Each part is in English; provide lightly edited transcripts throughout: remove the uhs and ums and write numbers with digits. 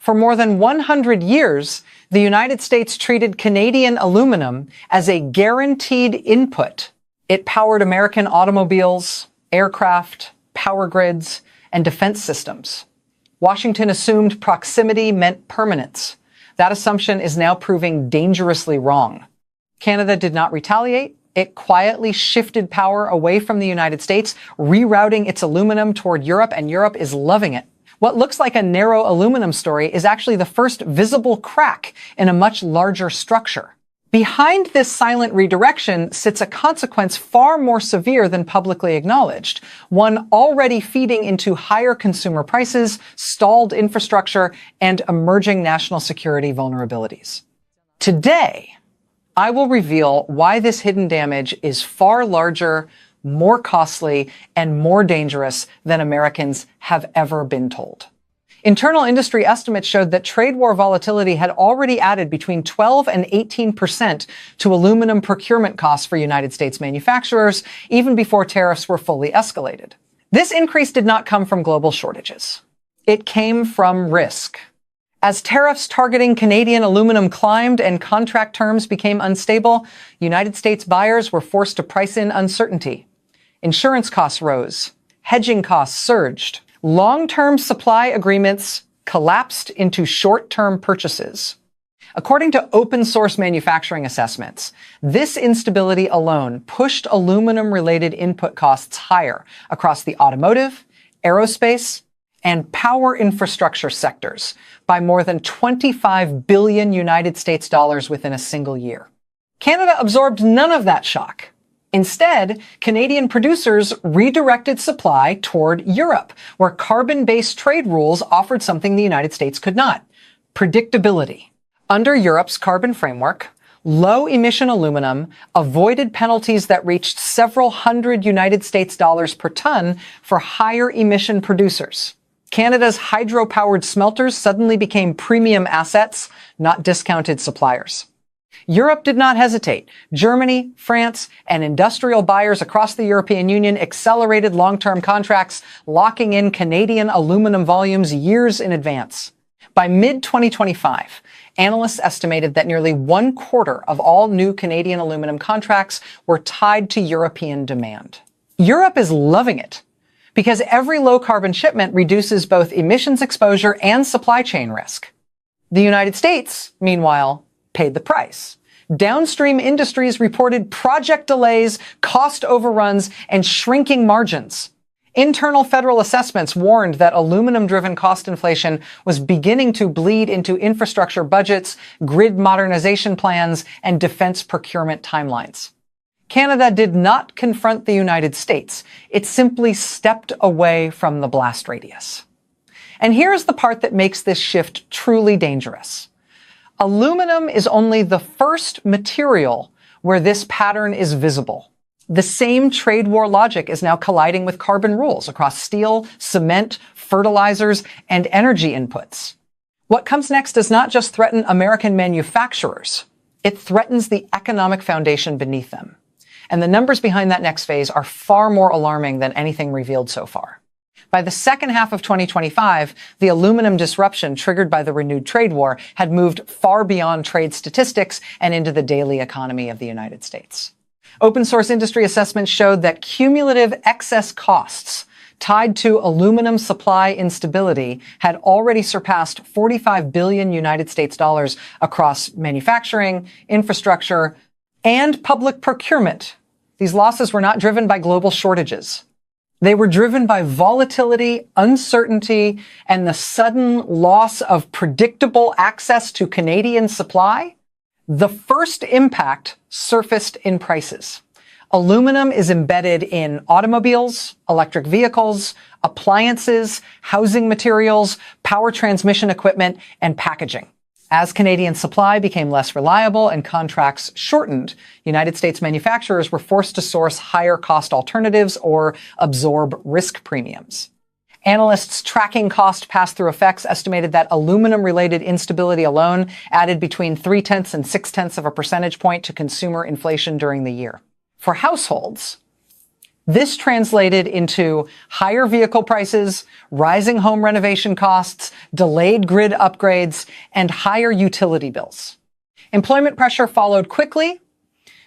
For more than 100 years, the United States treated Canadian aluminum as a guaranteed input. It powered American automobiles, aircraft, power grids, and defense systems. Washington assumed proximity meant permanence. That assumption is now proving dangerously wrong. Canada did not retaliate. It quietly shifted power away from the United States, rerouting its aluminum toward Europe, and Europe is loving it. What looks like a narrow aluminum story is actually the first visible crack in a much larger structure. Behind this silent redirection sits a consequence far more severe than publicly acknowledged, one already feeding into higher consumer prices, stalled infrastructure, and emerging national security vulnerabilities. Today, I will reveal why this hidden damage is far larger, more costly, and more dangerous than Americans have ever been told. Internal industry estimates showed that trade war volatility had already added between 12 and 18% to aluminum procurement costs for United States manufacturers, even before tariffs were fully escalated. This increase did not come from global shortages. It came from risk. As tariffs targeting Canadian aluminum climbed and contract terms became unstable, United States buyers were forced to price in uncertainty. Insurance costs rose. Hedging costs surged. Long-term supply agreements collapsed into short-term purchases. According to open-source manufacturing assessments, this instability alone pushed aluminum-related input costs higher across the automotive, aerospace, and power infrastructure sectors by more than 25 billion United States dollars within a single year. Canada absorbed none of that shock. Instead, Canadian producers redirected supply toward Europe, where carbon-based trade rules offered something the United States could not: predictability. Under Europe's carbon framework, low-emission aluminum avoided penalties that reached several hundred United States dollars per ton for higher-emission producers. Canada's hydro-powered smelters suddenly became premium assets, not discounted suppliers. Europe did not hesitate. Germany, France, and industrial buyers across the European Union accelerated long-term contracts, locking in Canadian aluminum volumes years in advance. By mid-2025, analysts estimated that nearly 1/4 of all new Canadian aluminum contracts were tied to European demand. Europe is loving it, because every low-carbon shipment reduces both emissions exposure and supply chain risk. The United States, meanwhile, paid the price. Downstream industries reported project delays, cost overruns, and shrinking margins. Internal federal assessments warned that aluminum-driven cost inflation was beginning to bleed into infrastructure budgets, grid modernization plans, and defense procurement timelines. Canada did not confront the United States. It simply stepped away from the blast radius. And here's the part that makes this shift truly dangerous. Aluminum is only the first material where this pattern is visible. The same trade war logic is now colliding with carbon rules across steel, cement, fertilizers, and energy inputs. What comes next does not just threaten American manufacturers. It threatens the economic foundation beneath them. And the numbers behind that next phase are far more alarming than anything revealed so far. By the second half of 2025, the aluminum disruption triggered by the renewed trade war had moved far beyond trade statistics and into the daily economy of the United States. Open source industry assessments showed that cumulative excess costs tied to aluminum supply instability had already surpassed 45 billion United States dollars across manufacturing, infrastructure, and public procurement. These losses were not driven by global shortages. They were driven by volatility, uncertainty, and the sudden loss of predictable access to Canadian supply. The first impact surfaced in prices. Aluminum is embedded in automobiles, electric vehicles, appliances, housing materials, power transmission equipment, and packaging. As Canadian supply became less reliable and contracts shortened, United States manufacturers were forced to source higher cost alternatives or absorb risk premiums. Analysts tracking cost pass-through effects estimated that aluminum-related instability alone added between 0.3 and 0.6 of a percentage point to consumer inflation during the year. For households, This translated into higher vehicle prices, rising home renovation costs, delayed grid upgrades, and higher utility bills. Employment pressure followed quickly.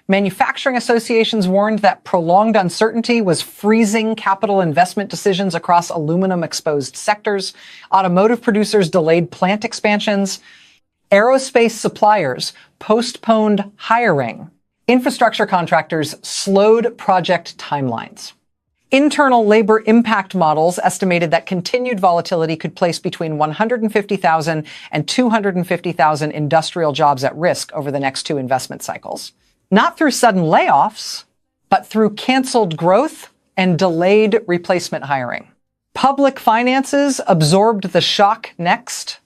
Manufacturing associations warned that prolonged uncertainty was freezing capital investment decisions across aluminum-exposed sectors. Automotive producers delayed plant expansions. Aerospace suppliers postponed hiring. Infrastructure contractors slowed project timelines. Internal labor impact models estimated that continued volatility could place between 150,000 and 250,000 industrial jobs at risk over the next two investment cycles. Not through sudden layoffs, but through canceled growth and delayed replacement hiring. Public finances absorbed the shock next.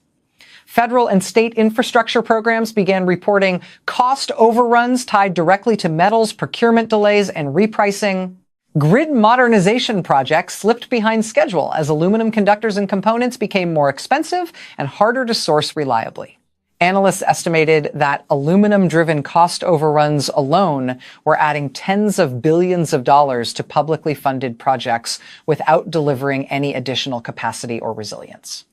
Federal and state infrastructure programs began reporting cost overruns tied directly to metals, procurement delays, and repricing. Grid modernization projects slipped behind schedule as aluminum conductors and components became more expensive and harder to source reliably. Analysts estimated that aluminum-driven cost overruns alone were adding tens of billions of dollars to publicly funded projects without delivering any additional capacity or resilience.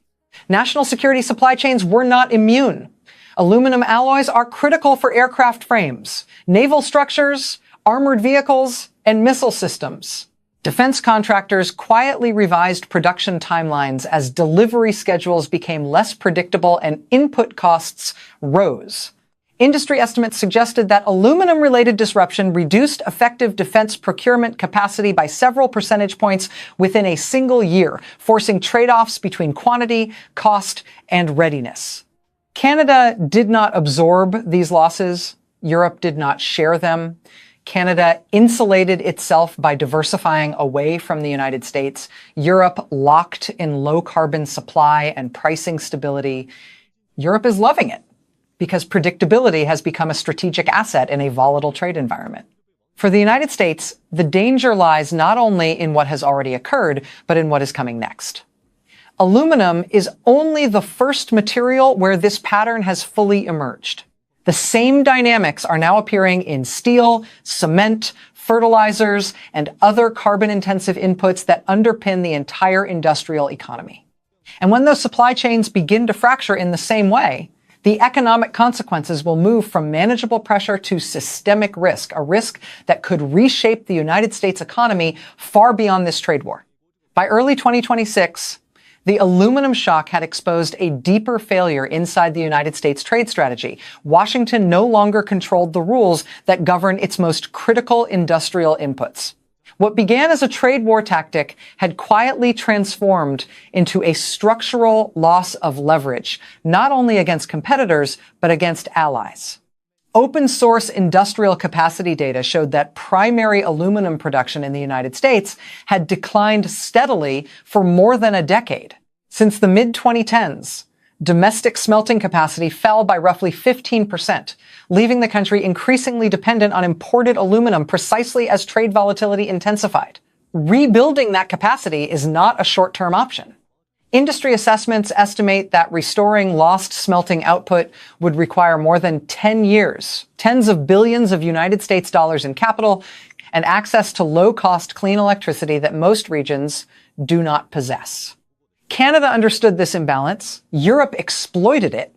National security supply chains were not immune. Aluminum alloys are critical for aircraft frames, naval structures, armored vehicles, and missile systems. Defense contractors quietly revised production timelines as delivery schedules became less predictable and input costs rose. Industry estimates suggested that aluminum-related disruption reduced effective defense procurement capacity by several percentage points within a single year, forcing trade-offs between quantity, cost, and readiness. Canada did not absorb these losses. Europe did not share them. Canada insulated itself by diversifying away from the United States. Europe locked in low-carbon supply and pricing stability. Europe is loving it because predictability has become a strategic asset in a volatile trade environment. For the United States, the danger lies not only in what has already occurred, but in what is coming next. Aluminum is only the first material where this pattern has fully emerged. The same dynamics are now appearing in steel, cement, fertilizers, and other carbon-intensive inputs that underpin the entire industrial economy. And when those supply chains begin to fracture in the same way, the economic consequences will move from manageable pressure to systemic risk, a risk that could reshape the United States economy far beyond this trade war. By early 2026, the aluminum shock had exposed a deeper failure inside the United States trade strategy. Washington no longer controlled the rules that govern its most critical industrial inputs. What began as a trade war tactic had quietly transformed into a structural loss of leverage, not only against competitors, but against allies. Open source industrial capacity data showed that primary aluminum production in the United States had declined steadily for more than a decade. Since the mid-2010s, domestic smelting capacity fell by roughly 15%, leaving the country increasingly dependent on imported aluminum precisely as trade volatility intensified. Rebuilding that capacity is not a short-term option. Industry assessments estimate that restoring lost smelting output would require more than 10 years, tens of billions of United States dollars in capital, and access to low-cost clean electricity that most regions do not possess. Canada understood this imbalance. Europe exploited it.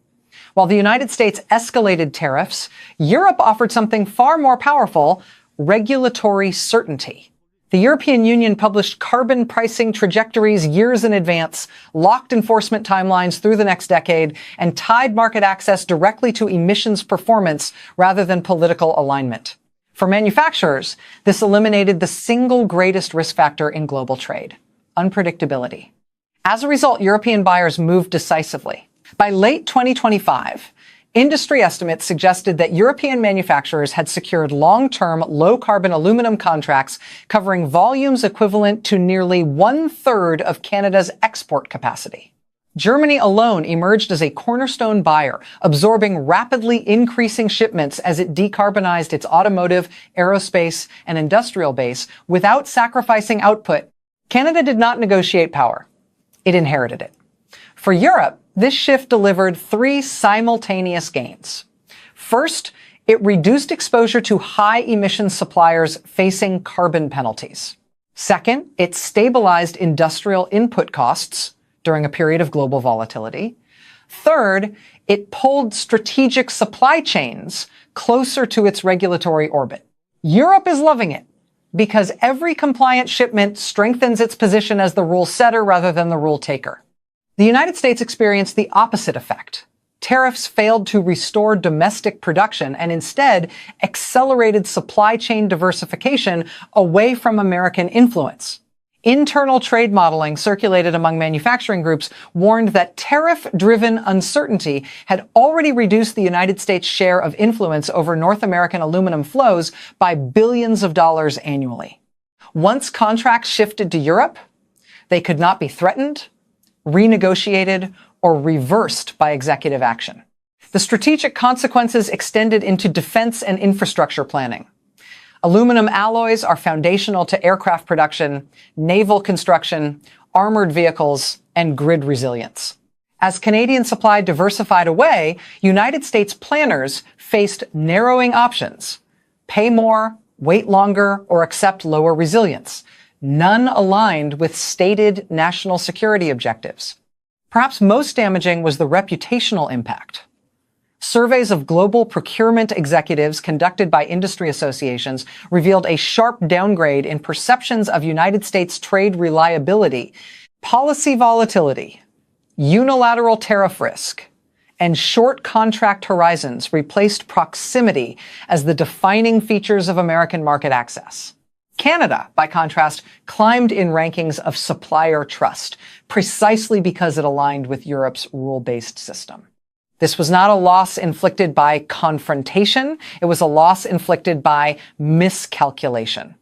While the United States escalated tariffs, Europe offered something far more powerful: regulatory certainty. The European Union published carbon pricing trajectories years in advance, locked enforcement timelines through the next decade, and tied market access directly to emissions performance rather than political alignment. For manufacturers, this eliminated the single greatest risk factor in global trade: unpredictability. As a result, European buyers moved decisively. By late 2025, industry estimates suggested that European manufacturers had secured long-term, low-carbon aluminum contracts covering volumes equivalent to nearly 1/3 of Canada's export capacity. Germany alone emerged as a cornerstone buyer, absorbing rapidly increasing shipments as it decarbonized its automotive, aerospace, and industrial base without sacrificing output. Canada did not negotiate power. It inherited it. For Europe, this shift delivered three simultaneous gains. First, it reduced exposure to high-emission suppliers facing carbon penalties. Second, it stabilized industrial input costs during a period of global volatility. Third, it pulled strategic supply chains closer to its regulatory orbit. Europe is loving it because every compliant shipment strengthens its position as the rule setter rather than the rule taker. The United States experienced the opposite effect. Tariffs failed to restore domestic production and instead accelerated supply chain diversification away from American influence. Internal trade modeling circulated among manufacturing groups warned that tariff-driven uncertainty had already reduced the United States' share of influence over North American aluminum flows by billions of dollars annually. Once contracts shifted to Europe, they could not be threatened, renegotiated, or reversed by executive action. The strategic consequences extended into defense and infrastructure planning. Aluminum alloys are foundational to aircraft production, naval construction, armored vehicles, and grid resilience. As Canadian supply diversified away, United States planners faced narrowing options: pay more, wait longer, or accept lower resilience. None aligned with stated national security objectives. Perhaps most damaging was the reputational impact. Surveys of global procurement executives conducted by industry associations revealed a sharp downgrade in perceptions of United States trade reliability. Policy volatility, unilateral tariff risk, and short contract horizons replaced proximity as the defining features of American market access. Canada, by contrast, climbed in rankings of supplier trust, precisely because it aligned with Europe's rule-based system. This was not a loss inflicted by confrontation. It was a loss inflicted by miscalculation.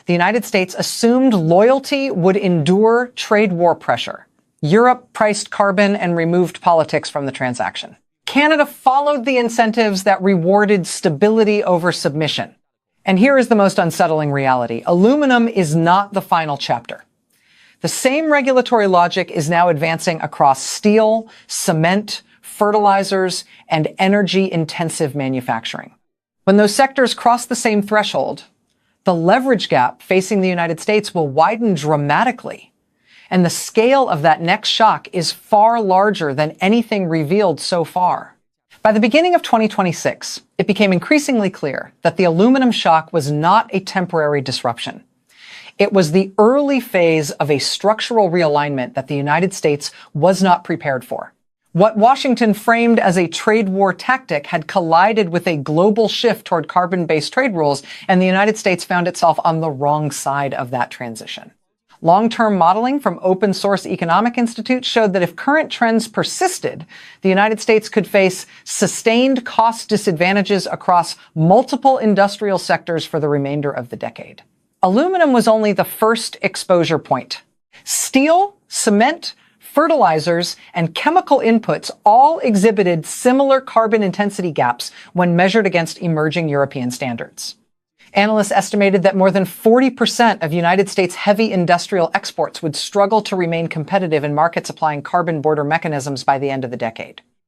The United States assumed loyalty would endure trade war pressure. Europe priced carbon and removed politics from the transaction. Canada followed the incentives that rewarded stability over submission. And here is the most unsettling reality. Aluminum is not the final chapter. The same regulatory logic is now advancing across steel, cement, fertilizers, and energy-intensive manufacturing. When those sectors cross the same threshold, the leverage gap facing the United States will widen dramatically, and the scale of that next shock is far larger than anything revealed so far. By the beginning of 2026, it became increasingly clear that the aluminum shock was not a temporary disruption. It was the early phase of a structural realignment that the United States was not prepared for. What Washington framed as a trade war tactic had collided with a global shift toward carbon-based trade rules, and the United States found itself on the wrong side of that transition. Long-term modeling from Open Source Economic Institute showed that if current trends persisted, the United States could face sustained cost disadvantages across multiple industrial sectors for the remainder of the decade. Aluminum was only the first exposure point. Steel, cement, fertilizers, and chemical inputs all exhibited similar carbon intensity gaps when measured against emerging European standards. Analysts estimated that more than 40% of United States heavy industrial exports would struggle to remain competitive in markets applying carbon border mechanisms by the end of the decade.